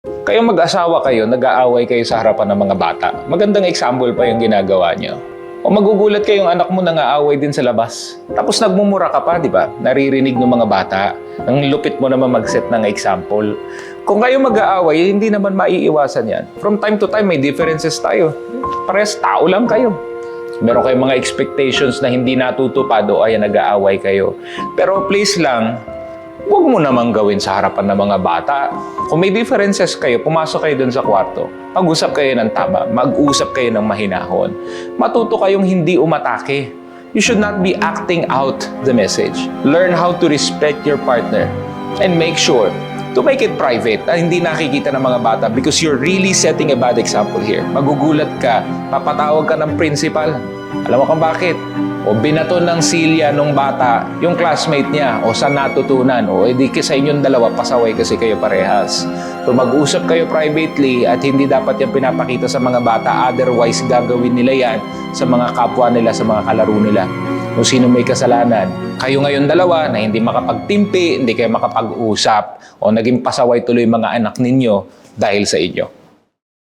Kayong mag-asawa kayo, nag-aaway kayo sa harapan ng mga bata. Magandang example pa yung ginagawa niyo. O magugulat kayong anak mo nang-aaway din sa labas. Tapos nagmumura ka pa, di ba? Naririnig ng mga bata. Ang lupit mo naman mag-set ng example. Kung kayo mag-aaway, hindi naman maiiwasan yan. From time to time, may differences tayo. Parehas tao lang kayo. Meron kayong mga expectations na hindi natutupad o ay nag-aaway kayo. Pero please lang, huwag mo namang gawin sa harapan ng mga bata. Kung may differences kayo, pumasok kayo dun sa kwarto. Mag-usap kayo ng tama. Mag-usap kayo ng mahinahon. Matuto kayong hindi umatake. You should not be acting out the message. Learn how to respect your partner. And make sure to make it private na hindi nakikita ng mga bata because you're really setting a bad example here. Magugulat ka, papatawag ka ng principal. Alam mo kung bakit? O binaton ng silya nung bata, yung classmate niya, o saan natutunan, o edi sa inyong dalawa, pasaway kasi kayo parehas. So mag-usap kayo privately at hindi dapat yung pinapakita sa mga bata, otherwise gagawin nila yan sa mga kapwa nila, sa mga kalaro nila. Kung sino may kasalanan. Kayo ngayon dalawa na hindi makapagtimpi, hindi kayo makapag-usap, o naging pasaway tuloy mga anak ninyo dahil sa inyo.